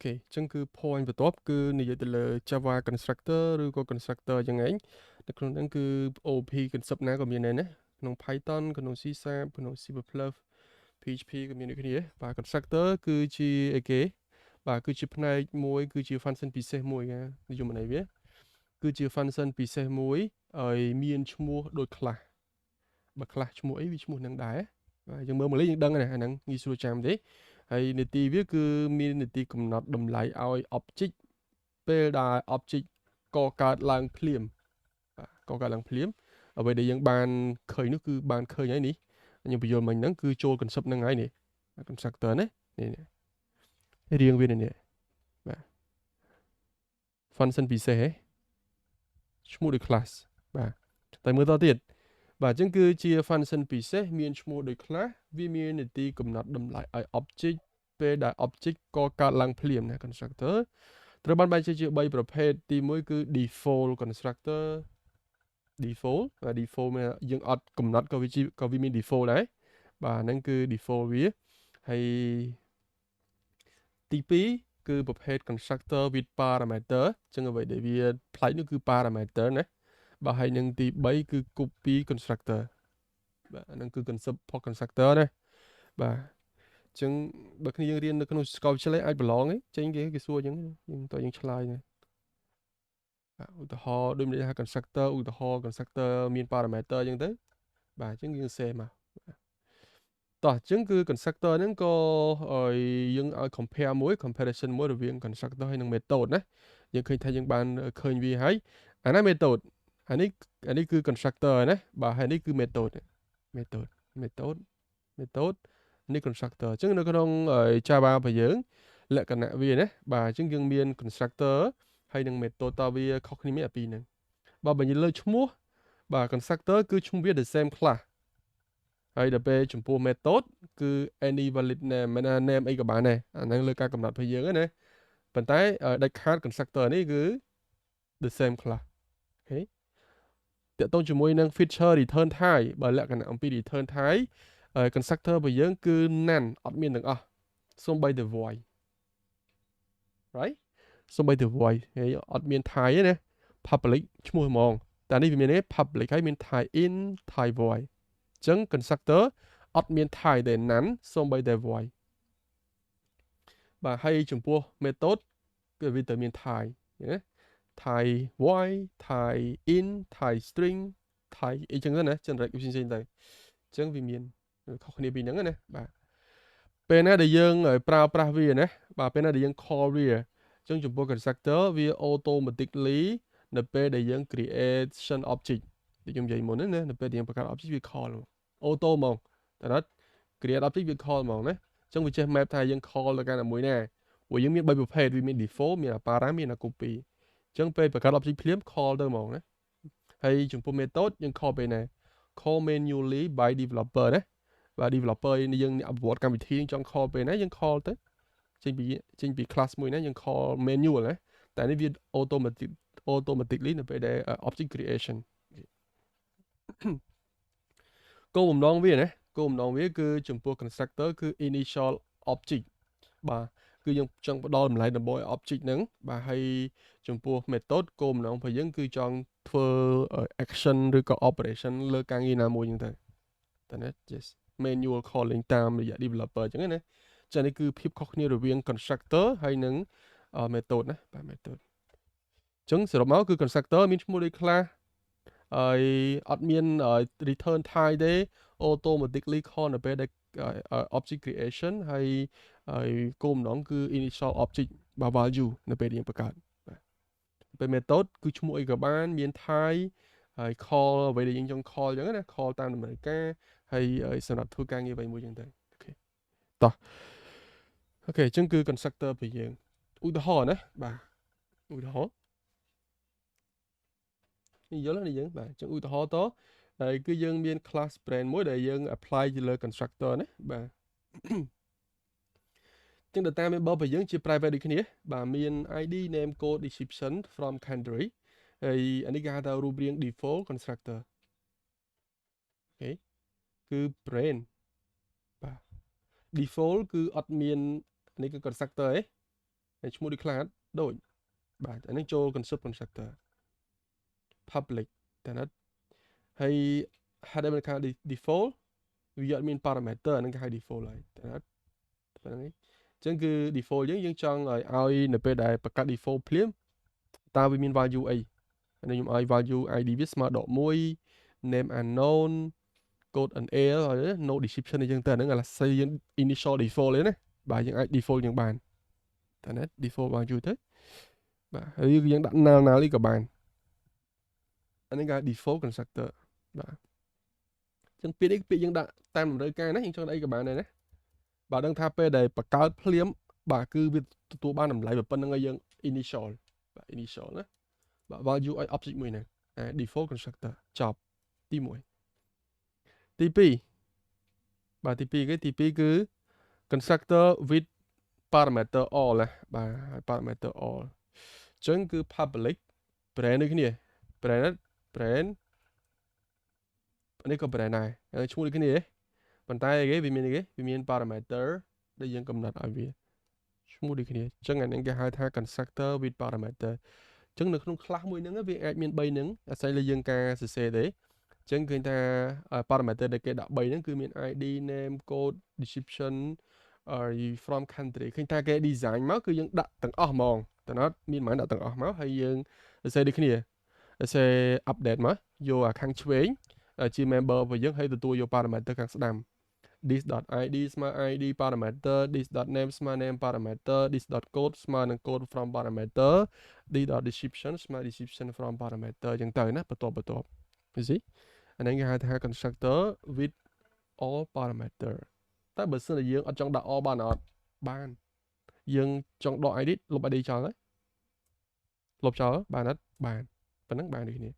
គេអញ្ចឹងគឺ point បន្ទាប់គឺនិយាយទៅលើ Java constructor ឬក៏ constructor យ៉ាងហ្នឹងនៅក្នុងហ្នឹងគឺ OP concept ណាក៏មានដែរណាក្នុង Python ក្នុង C# ក្នុង C++ PHP ក៏មានដូចគ្នាបាទ constructor គឺជាអីគេបាទគឺជាផ្នែកមួយគឺជា function ពិសេសមួយនិយមន័យវាគឺជា function ពិសេសមួយឲ្យមានឈ្មោះដូច class បើ class ឈ្មោះអីវាឈ្មោះនឹងដែរបាទយើងមើលមកលេយើងដឹងណាអាហ្នឹងងាយស្រួលចាំទេហើយនីតិវាគឺមាននីតិកំណត់តម្លៃឲ្យ object ពេលដែល object កកើតឡើងភ្លាមបាទកកើតឡើងភ្លាមអ្វីដែលយើងបានឃើញនោះគឺបានឃើញហើយនេះខ្ញុំបញ្យល់មិញហ្នឹងគឺចូល concept ហ្នឹងហើយនេះ constructor ណានេះរៀងវានេះបាទ function ពិសេសហ៎ឈ្មោះដូច class បាទតែមើលតទៀតបាទអញ្ចឹងគឺជា function ពិសេសមានឈ្មោះដូច class វាមាននីតិកំណត់តម្លៃឲ្យ object ពេលដែល object កកើតឡើងភ្លាមណា constructor ត្រូវបានបែងចែកជា3ប្រភេទទី1គឺ default constructor default បាទ default មានយើងអត់កំណត់ក៏វាមាន default ដែរបាទហ្នឹងគឺ default វាហើយទី2គឺប្រភេទ constructor with parameter អញ្ចឹងអ្វីដែលវាផ្លែកនោះគឺ parameter ណាបាទហើយនឹងទី3គឺ copy constructor បាទហ្នឹងគឺ concept for constructor ណាបាទអញ្ចឹងបើគ្នាយើងរៀននៅក្នុងសាកលវិទ្យាល័យអាចប្រឡងចេញគេសួរអញ្ចឹងយើងតើយើងឆ្លើយណាឧទាហរណ៍ដូចមានថា constructor ឧទាហរណ៍ constructor មាន parameter អញ្ចឹងទៅបាទអញ្ចឹងយើងសេមកតោះអញ្ចឹងគឺ constructor ហ្នឹងក៏យើងឲ្យ compare មួយ comparison មួយរវាង constructor ហើយនិង method ណាយើងឃើញថាយើងបានឃើញវាហើយអាណា method អានេះគឺ constructor ណាបាទហើយនេះគឺ method method method method នេះ constructor អញ្ចឹងនៅក្នុង Java របស់យើងលក្ខណៈវាណាបាទអញ្ចឹងយើងមាន constructor ហើយនិង method តើវាខុសគ្នាមានអាពីរហ្នឹងបើនិយាយលើឈ្មោះបាទ constructor គឺឈ្មោះវា the same class ហើយដល់ពេលចំពោះ method គឺ any valid name មិនថា name អីក៏បានដែរអាហ្នឹងលើការកំណត់របស់យើងណាប៉ុន្តែដាច់ខាត constructor នេះគឺ the same class អូខេតើតោះជាមួយនឹង feature return type បើលក្ខណៈអំពី return type constructor របស់យើងគឺ none អត់មានទាំងអស់សូម្បីតែ void right សូម្បីតែ void ហើយអត់មាន type ទេណា public ឈ្មោះហ្មងតែនេះវាមានទេ public ហើយមាន type in type void អញ្ចឹង constructor អត់មាន type ទេ none សូម្បីតែ void បាទហើយចំពោះ method គឺវាត្រូវមាន type ណា type void type in type string type អីចឹងទៅណា generate ផ្សេងៗទៅអញ្ចឹងវាមានខុសគ្នាពីហ្នឹងណាបាទពេលណាដែលយើងប្រើប្រាស់វាណាបាទពេលណាដែលយើង call វាអញ្ចឹងចំពោះ constructor វា automatically នៅពេលដែលយើង creation object ដែលខ្ញុំនិយាយមុនណានៅពេលដែលយើងបង្កើត object វា call auto ហ្មងតែអត់ create object វា call ហ្មងណាអញ្ចឹងវាចេះ map ថាយើង call ទៅកាន់មួយណាព្រោះយើងមាន3ប្រភេទវាមាន default មាន para មាន copy អញ្ចឹងពេលបង្កើត object ភ្លាម call ទៅហ្មងណាហើយចំពោះ method យើង call ពេលណា call manually by developer ណាបាទ developer យើងអភិវឌ្ឍកម្មវិធីចង់ call ពេលណាយើង call ទៅចេញពី class មួយណាយើង call manual ណាតែនេះវា automatically នៅពេលដែល object creation គោលបំណងវាណាគោលបំណងវាគឺចំពោះ constructor គឺ initial object បាទគឺយើងចង់ផ្ដល់តម្លៃដំបូងឲ្យ object ហ្នឹងបាទហើយចំពោះ method គោលបំណងរបស់យើងគឺចង់ធ្វើ action ឬក៏ operation លើការងារណាមួយហ្នឹងទៅតែណា just manual calling តាមរយៈ developer អញ្ចឹងណាចានេះគឺភាពខុសគ្នារវាង constructor ហើយនិង method ណាបាទ method អញ្ចឹងសរុបមកគឺ constructor មានឈ្មោះដូចខ្លះហើយអត់មាន return type ទេ automatically call នៅពេលដែល object creation ហើយគោលបំណងគឺ initial object បាទ value នៅពេលយើងបង្កើតបាទពេល method គឺឈ្មោះអីក៏បានមាន type ហើយ call អ្វីដែលយើងចង់ call អញ្ចឹងណា call តាមតម្រូវការហើយសម្រាប់ធ្វើការងារអ្វីមួយអញ្ចឹងទៅអូខេតោះអូខេអញ្ចឹងគឺ constructor របស់យើងឧទាហរណ៍ណាបាទឧទាហរណ៍នេះយល់ទេយើងបាទអញ្ចឹងឧទាហរណ៍តហើយគឺយើងមាន class brand មួយដែលយើង apply ទៅលើ constructor ណាបាទអញ្ចឹង data member របស់យើងជា private ដូចគ្នាបាទមាន ID name code description from country ហើយអានេះគេហៅថារូបរាង default constructor អូខេគឺ brand បាទ default គឺអត់មាននេះគឺ constructor ឯង ហើយឈ្មោះដូច class ដូចបាទអានេះចូល concept constructor public តែណាហើយ header មាន default វាអត់មាន parameter ហ្នឹងគេហៅ default ហើយតែណាប៉ុណ្្នឹងអញ្ចឹងគឺ default យើងចង់ឲ្យនៅពេលដែលបង្កើត default ភ្លាមតើវាមាន value អីអានេះខ្ញុំឲ្យ value id វាស្មើដក1 name unknown code unal ហើយ no description អញ្ចឹងទៅអាហ្នឹងអាឡយើង initial default ទេណាបាទយើងអាច default យើងបានតែណា default value ទៅបាទហើយយើងដាក់ null នេះក៏បានអានេះគេ default constructor បាទអញ្ចឹងពាក្យនេះពាក្យយើងដាក់តាមតម្រូវការណាយើងចង់ដាក់អីក៏បានដែរណាបាទដឹងថាពេលដែលបង្កើតភ្លាមបាទគឺវាទទួលបានតម្លៃប៉ុណ្្នឹងឲ្យយើង initial បាទ initial ណាបាទ value ឲ្យ object មួយហ្នឹងdefault constructor ចប់ទី1ទី2បាទទី2គឺ constructor with parameter all ណាបាទ parameter all អញ្ចឹងគឺ public brand ដូចគ្នា brand នេះក៏ brand ដែរឈ្មោះដូចគ្នាប៉ុន្តែគេវាមាន parameter ដែលយើងកំណត់ឲ្យវាឈ្មោះដូចគ្នាអញ្ចឹងអានេះគេហៅថា constructor with parameter អញ្ចឹងនៅក្នុង class មួយហ្នឹងវាអាចមាន3ហ្នឹងអាស្រ័យលើយើងការសរសេរទេអញ្ចឹងឃើញថា parameter ដែលគេដាក់3ហ្នឹងគឺមាន id name code description from country ឃើញថាគេ design មកគឺយើងដាក់ទាំងអស់ហ្មងតើអត់មានហ្មងដាក់ទាំងអស់មកហើយយើងសរសេរដូចគ្នាសរសេរ update មកយកអាខាងឆ្វេងជា member របស់យើងហើយទទួលយក parameter ខាងស្ដាំ this.id ស្មើ id parameter this.name ស្មើ name parameter this.code ស្មើនឹង code from parameter this.description ស្មើ description from parameter អញ្ចឹងទៅណាបន្ទាប់you see អានេះគេហៅថា constructor with all parameter តែបើសិនជាយើងអត់ចង់ដាក់ all បានអត់បានយើងចង់ដក id លុប id ចោលហើយលុបចោលបានអត់បានប៉ុណ្ណឹងបានដូចគ្នា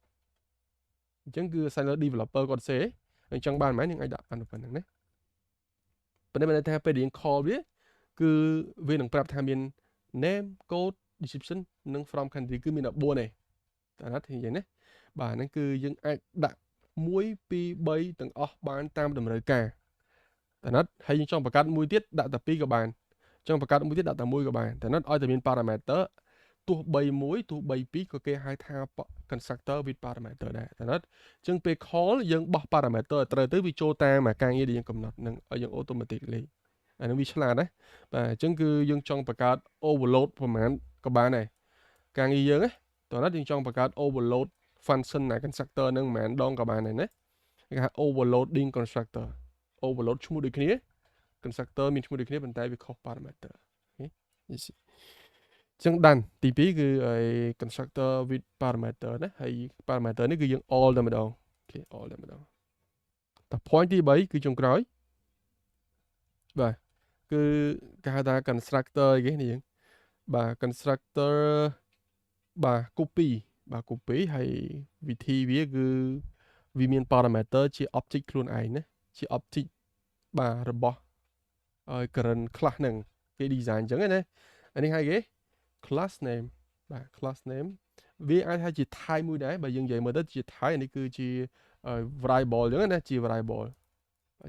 អញ្ចឹងគឺ assignment developer គាត់សេអញ្ចឹងបានមែនយើងអាចដាក់បានប៉ុណ្ណឹងណាប៉ុន្តែបើថាពេលយើង call វាគឺវានឹងប្រាប់ថាមាន name code description និង from country គឺមាន14ទេតែណាទីយ៉ាងណាបាទហ្នឹងគឺយើងអាចដាក់1 2 3ទាំងអស់បានតាមតម្រូវការតែណាហើយយើងចង់បង្កើតមួយទៀតដាក់តែ2ក៏បានចង់បង្កើតមួយទៀតដាក់តែ1ក៏បានតែណាឲ្យតែមាន parameter ទោះបី1ទោះបី2ក៏គេហៅថា constructor with parameter ដែរតែណាអញ្ចឹងពេល call យើងបោះ parameter ឲ្យត្រូវទៅវាចូលតាមការងារដែលយើងកំណត់នឹងឲ្យយើង automatically អានឹងវាឆ្លាតណាបាទអញ្ចឹងគឺយើងចង់បង្កើត overload ប្រហែលក៏បានដែរការងារយើងណាតើណាយើងចង់បង្កើត overload function ណា constructor នឹងមិនមែនដងក៏បានដែរណាគេហៅ overloading constructor overload ឈ្មោះដូចគ្នា constructor មានឈ្មោះដូចគ្នាប៉ុន្តែវាខុស parameter អូខេចឹងដានទី2គឺ constructor with parameter ណាហើយ parameter នេះគឺយើង all តែម្ដងអូខេ all តែម្ដងតែ point ទី3គឺចុងក្រោយបាទគឺគេហៅថា constructor អីគេនេះយើងបាទ constructor បាទ copy បាទ copy ហើយវិធីវាគឺវាមាន parameter ជា object ខ្លួនឯងណាជា object បាទរបស់current class ហ្នឹងគេ design អញ្ចឹងណាអានេះហៅគេ class name បាទ class name វាអាចថាជា type មួយដែរបើយើងនិយាយមើលទៅជា type នេះគឺជា variable អញ្ចឹងណាជា variable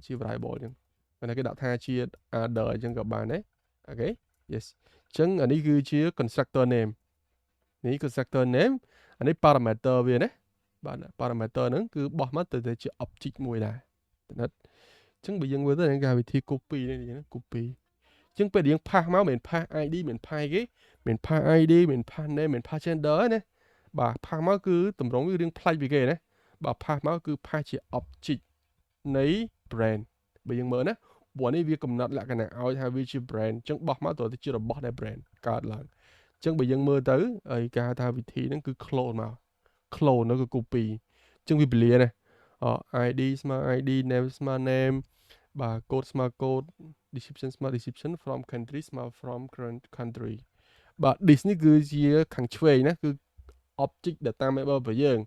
ជា variable អញ្ចឹងប៉ុន្តែគេដាក់ថាជា other អញ្ចឹងក៏បានដែរអូខេ yes អញ្ចឹងអានេះគឺជា constructor name នេះ constructor name អានេះ parameter វាណាបាទ parameter ហ្នឹងគឺបោះមកទៅជា object មួយដែរតែណាអញ្ចឹងបើយើងមើលទៅគេវិធី copy នេះ copy អញ្ចឹងពេលយើងផាសមកមិនផាស ID មិនផាសគេមិនផាស ID មិនផាស name មិនផាស gender ណាបាទផាសមកគឺតម្រងវារៀងប្លែកពីគេណាបាទផាសមកគឺផាសជា object នៃ brand បើយើងមើលណាព្រោះនេះវាកំណត់លក្ខណៈឲ្យថាវាជា brand អញ្ចឹងបោះមកទៅជារបស់ដែល brand កើតឡើងអញ្ចឹងបើយើងមើលទៅហើយគេហៅថាវិធីហ្នឹងគឺ clone មក clone នោះគឺ copy អញ្ចឹងវាពលាណាID ស្មើ ID name ស្មើ name បាទ code ស្មើ code description ស្មើ description from country ស្មើ from current country បាទ this នេះគឺជាខាងឆ្វេងណាគឺ object data member របស់យើង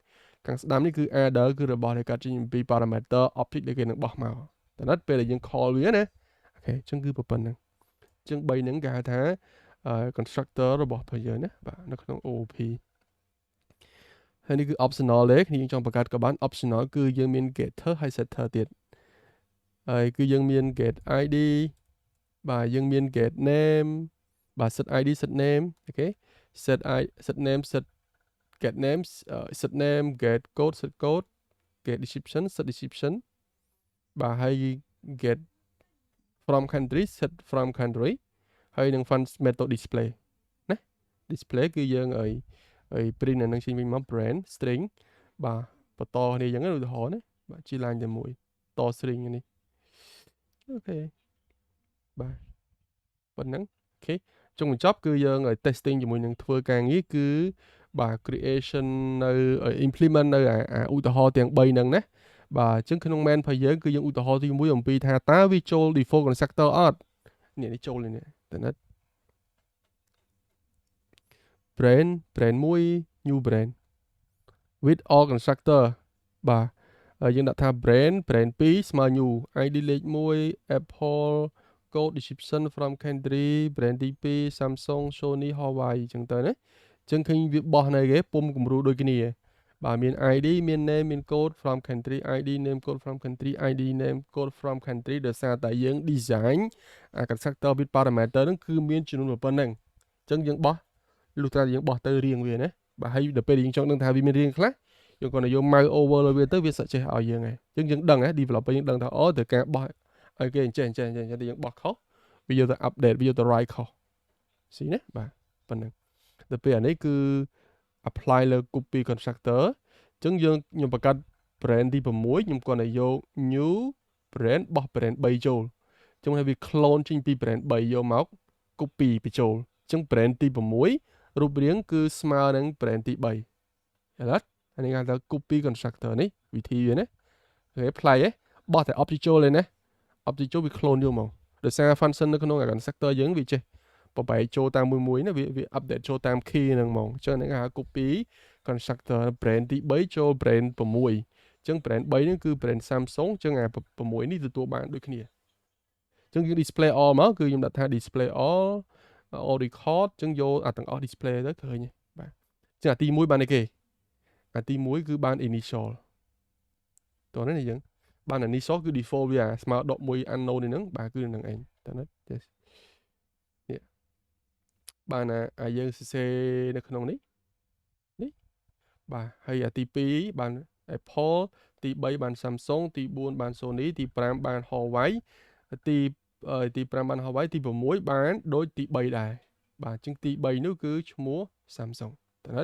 ខាងស្ដាំនេះគឺ adder គឺរបស់ដែលកាត់ចេញពី parameter object ដែលគេនឹងបោះមកតែណាត់ពេលដែលយើង call វាណាអូខេអញ្ចឹងគឺប៉ុណ្្នឹងអញ្ចឹង3ហ្នឹងគេហៅថា constructor របស់យើងណាបាទនៅក្នុង OOP ហើយនេះគឺ optional ទេគ្នាយើងចង់បង្កើតក៏បាន optional គឺយើងមាន getter ហើយ setter ទៀតហើយគឺយើងមាន get id បាទយើងមាន get name បាទ set id set name អូខេ set name set get names set name get code set code get description set description បាទហើយ get from country set from country ហើយនឹង fun method display ណា display គឺយើងឲ្យ print នៅនឹងចេញវិញមក brand string បាទបន្តគ្នាអញ្ចឹងឧទាហរណ៍ណាបាទជា line តែមួយត string នេះអូខេបាទប៉ុណ្ណឹងអូខេចុងបញ្ចប់គឺយើងឲ្យ testing ជាមួយនឹងធ្វើការងារគឺបាទ creation នៅ implement នៅឧទាហរណ៍ទាំង3ហ្នឹងណាបាទអញ្ចឹងក្នុង main របស់យើងគឺយើងឧទាហរណ៍ទី1អំពីថាតើវាចូល default constructor អត់នេះចូលនេះតើណា brand 1 new brand with all constructor បាទយើងដាក់ថា brand 2ស្មើ new id លេខ1 apple code description from country brand ទី2 Samsung Sony Huawei អញ្ចឹងទៅណាអញ្ចឹងឃើញវាបោះនៅគេពុំគំរូដូចគ្នាបាទមាន id មាន name មាន code from country id name code from country id name code from country ដោយសារតែយើង design constructor with parameter ហ្នឹងគឺមានចំនួនប៉ុណ្ណឹងអញ្ចឹងយើងបោះលុះត្រាយើងបោះទៅរៀងវាណាបាទហើយដល់ពេលយើងចង់ដឹងថាវាមានរៀងខ្លះយើងគាត់យក mouse over លើវាទៅវាសក់ចេះឲ្យយើងហើយអញ្ចឹងយើងដឹងហ៎ developer យើងដឹងថាអូត្រូវការបោះឲ្យគេអញ្ចឹងទៅយើងបោះខុសវាយកទៅ update វាយកទៅ write ខុសស៊ីណាបាទប៉ុណ្ណឹងដល់ពេលអានេះគឺ apply លើ copy constructor អញ្ចឹងខ្ញុំបង្កើត brand ទី6ខ្ញុំគាត់តែយក new brand បោះ brand 3ចូលអញ្ចឹងឲ្យវា clone ចេញពី brand 3យកមក copy បញ្ចូលអញ្ចឹង brand ទី6រូបរាងគឺស្មើនឹង brand ទី3យល់អត់អានេះគេហៅថា copy constructor នេះវិធីវាណាគេ apply ហ៎បោះតែ object ចូលទេណា object ចូលវា clone យកមកដោយសារ function នៅក្នុង constructor យើងវាចេះបបែកចូលតាមមួយណាវា update ចូលតាម key ហ្នឹងហ្មងអញ្ចឹងគេហៅ copy constructor brand ទី3ចូល brand 6អញ្ចឹង brand 3ហ្នឹងគឺ brand Samsung អញ្ចឹងអា6នេះទទួលបានដូចគ្នាអញ្ចឹងយើង display all មកគឺខ្ញុំដាក់ថា display all record អញ្ចឹងយកអាទាំងអស់ display ទៅឃើញបាទអញ្ចឹងអាទី1បានអីគេអាទី1គឺបាន initial តោះនេះយើងបាន initial គឺ default វាស្មើ11 unknown នេះហ្នឹងបាទគឺនឹងឯងតើណានេះបានយើងសរសេរនៅក្នុងនេះបាទហើយអាទី2បាន Apple ទី3បាន Samsung ទី4បាន Sony ទី5បាន Huawei ទី5បាន Huawei ទី6បានដូចទី3ដែរបាទអញ្ចឹងទី3នោះគឺឈ្មោះ Samsung តើណា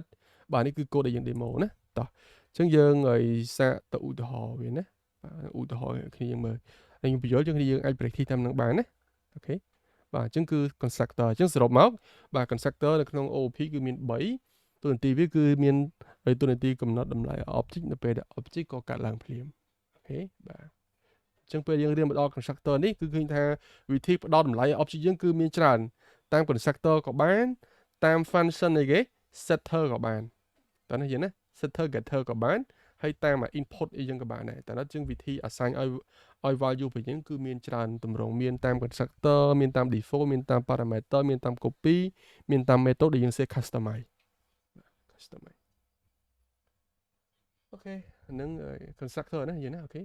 បាទនេះគឺកូដដែលយើង demo ណាតោះអញ្ចឹងយើងឲ្យសាកទៅឧទាហរណ៍វាណាបាទឧទាហរណ៍គ្នាយើងមើលហើយខ្ញុំបញ្យល់យើងអាច practice តាមនឹងបានណាអូខេបាទអញ្ចឹងគឺ constructor អញ្ចឹងសរុបមកបាទ constructor នៅក្នុង OOP គឺមាន3តួនាទីវាគឺមានតួនាទីកំណត់តម្លៃ object នៅពេលដែល object ក៏កាត់ឡើងភ្លាមអូខេបាទអញ្ចឹងពេលយើងរៀនមកដល់ constructor នេះគឺឃើញថាវិធីផ្ដល់តម្លៃ object យើងគឺមានច្រើនតាម constructor ក៏បានតាម function អីគេ setter ក៏បានតើណាយើងណា setter getter ក៏បានហើយតាម input អីចឹងក៏បានដែរតែដល់ជាងវិធី assign ឲ្យ value វិញហ្នឹងគឺមានច្រើនតម្រងមានតាម constructor មានតាម default មានតាម parameter មានតាម copy មានតាម method ដែលយើង set customize អូខេហ្នឹង constructor ណាយើងណាអូខេ